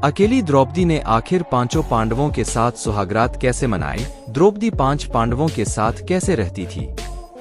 अकेली द्रौपदी ने आखिर पांचों पांडवों के साथ सुहागरात कैसे मनाए? द्रौपदी 5 पांडवों के साथ कैसे रहती थी?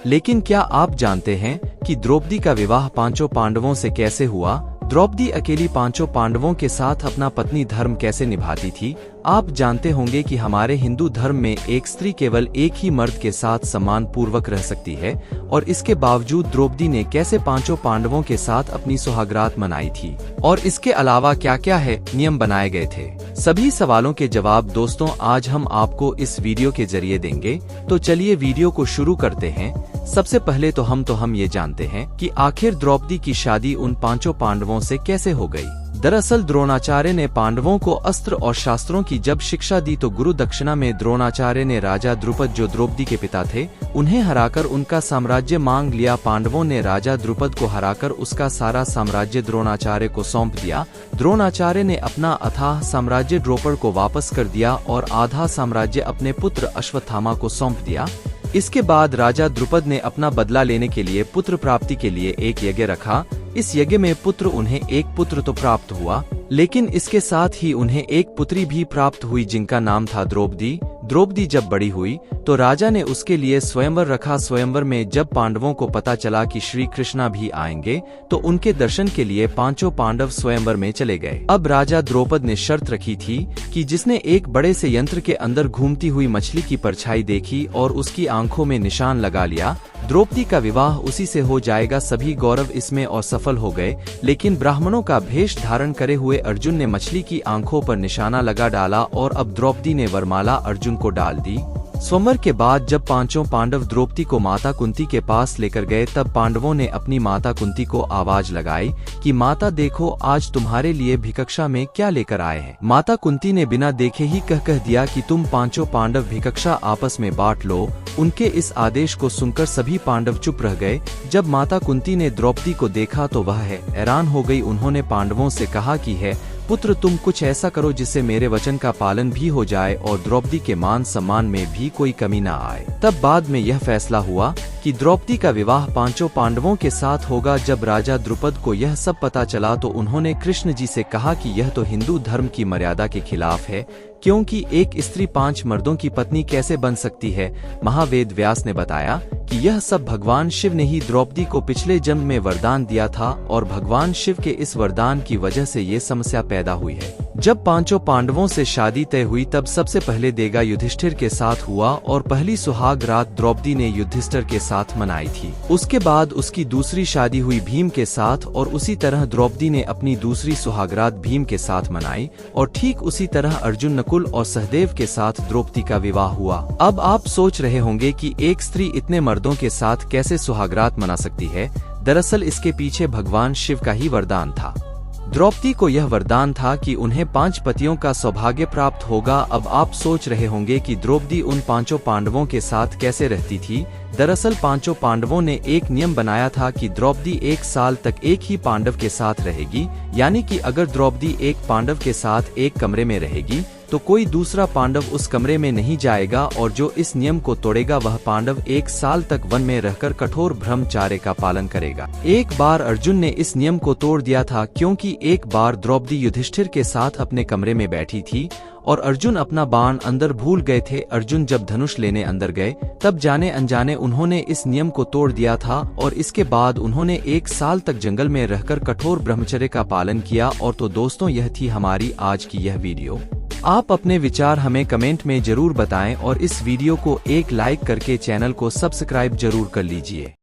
लेकिन क्या आप जानते हैं कि द्रौपदी का विवाह पांचों पांडवों से कैसे हुआ? द्रौपदी अकेली पांचों पांडवों के साथ अपना पत्नी धर्म कैसे निभाती थी? आप जानते होंगे कि हमारे हिंदू धर्म में एक स्त्री केवल एक ही मर्द के साथ सम्मान पूर्वक रह सकती है, और इसके बावजूद द्रौपदी ने कैसे पांचों पांडवों के साथ अपनी सुहागरात मनाई थी, और इसके अलावा क्या क्या है नियम बनाए गए थे? सभी सवालों के जवाब दोस्तों आज हम आपको इस वीडियो के जरिए देंगे। तो चलिए वीडियो को शुरू करते हैं। सबसे पहले तो हम ये जानते हैं कि आखिर द्रौपदी की शादी उन पांचों पांडवों से कैसे हो गई। दरअसल द्रोणाचार्य ने पांडवों को अस्त्र और शास्त्रों की जब शिक्षा दी तो गुरु दक्षिणा में द्रोणाचार्य ने राजा द्रुपद जो द्रौपदी के पिता थे उन्हें हराकर उनका साम्राज्य मांग लिया। पांडवों ने राजा द्रुपद को हराकर उसका सारा साम्राज्य द्रोणाचार्य को सौंप दिया। द्रोणाचार्य ने अपना अथाह साम्राज्य द्रौपद को वापस कर दिया और आधा साम्राज्य अपने पुत्र अश्वत्थामा को सौंप दिया। इसके बाद राजा द्रुपद ने अपना बदला लेने के लिए पुत्र प्राप्ति के लिए एक यज्ञ रखा। इस यज्ञ में उन्हें एक पुत्र तो प्राप्त हुआ, लेकिन इसके साथ ही उन्हें एक पुत्री भी प्राप्त हुई जिनका नाम था द्रौपदी। द्रौपदी जब बड़ी हुई तो राजा ने उसके लिए स्वयंवर रखा। स्वयंवर में जब पांडवों को पता चला कि श्री कृष्णा भी आएंगे तो उनके दर्शन के लिए पांचों पांडव स्वयंवर में चले गए। अब राजा द्रौपद ने शर्त रखी थी कि जिसने एक बड़े से यंत्र के अंदर घूमती हुई मछली की परछाई देखी और उसकी आंखों में निशान लगा लिया, द्रौपदी का विवाह उसी से हो जाएगा। सभी गौरव इसमें असफल हो गए, लेकिन ब्राह्मणों का भेष धारण करे हुए अर्जुन ने मछली की आंखों पर निशाना लगा डाला और अब द्रौपदी ने वरमाला अर्जुन को डाल दी। स्वयंवर के बाद जब पांचों पांडव द्रौपदी को माता कुंती के पास लेकर गए तब पांडवों ने अपनी माता कुंती को आवाज लगाई कि माता देखो आज तुम्हारे लिए भिक्षा में क्या लेकर आए हैं। माता कुंती ने बिना देखे ही कह दिया कि तुम पांचों पांडव भिक्षा आपस में बांट लो। उनके इस आदेश को सुनकर सभी पांडव चुप रह गए। जब माता कुंती ने द्रौपदी को देखा तो वह हैरान हो गई। उन्होंने पांडवों से कहा कि है पुत्र तुम कुछ ऐसा करो जिससे मेरे वचन का पालन भी हो जाए और द्रौपदी के मान सम्मान में भी कोई कमी न आए। तब बाद में यह फैसला हुआ कि द्रौपदी का विवाह पांचों पांडवों के साथ होगा। जब राजा द्रुपद को यह सब पता चला तो उन्होंने कृष्ण जी से कहा कि यह तो हिंदू धर्म की मर्यादा के खिलाफ है, क्योंकि एक स्त्री 5 मर्दों की पत्नी कैसे बन सकती है। महावेद व्यास ने बताया कि यह सब भगवान शिव ने ही द्रौपदी को पिछले जन्म में वरदान दिया था और भगवान शिव के इस वरदान की वजह से ये समस्या पैदा हुई है। जब पांचों पांडवों से शादी तय हुई तब सबसे पहले देगा युधिष्ठिर के साथ हुआ और पहली सुहाग रात द्रौपदी ने युधिष्ठिर के साथ मनाई थी। उसके बाद उसकी दूसरी शादी हुई भीम के साथ और उसी तरह द्रौपदी ने अपनी दूसरी सुहागरात भीम के साथ मनाई और ठीक उसी तरह अर्जुन नकुल और सहदेव के साथ द्रौपदी का विवाह हुआ। अब आप सोच रहे होंगे कि एक स्त्री इतने मर्दों के साथ कैसे सुहागरात मना सकती है। दरअसल इसके पीछे भगवान शिव का ही वरदान था। द्रौपदी को यह वरदान था कि उन्हें 5 पतियों का सौभाग्य प्राप्त होगा। अब आप सोच रहे होंगे कि द्रौपदी उन पांचों पांडवों के साथ कैसे रहती थी। दरअसल पांचों पांडवों ने एक नियम बनाया था कि द्रौपदी 1 साल तक एक ही पांडव के साथ रहेगी, यानी कि अगर द्रौपदी एक पांडव के साथ एक कमरे में रहेगी तो कोई दूसरा पांडव उस कमरे में नहीं जाएगा और जो इस नियम को तोड़ेगा वह पांडव 1 साल तक वन में रहकर कठोर ब्रह्मचर्य का पालन करेगा। एक बार अर्जुन ने इस नियम को तोड़ दिया था, क्योंकि एक बार द्रौपदी युधिष्ठिर के साथ अपने कमरे में बैठी थी और अर्जुन अपना बाण अंदर भूल गए थे। अर्जुन जब धनुष लेने अंदर गए तब जाने अनजाने उन्होंने इस नियम को तोड़ दिया था और इसके बाद उन्होंने 1 साल तक जंगल में रहकर कठोर ब्रह्मचर्य का पालन किया। और तो दोस्तों यह थी हमारी आज की यह वीडियो। आप अपने विचार हमें कमेंट में जरूर बताएं और इस वीडियो को एक लाइक करके चैनल को सब्सक्राइब जरूर कर लीजिए।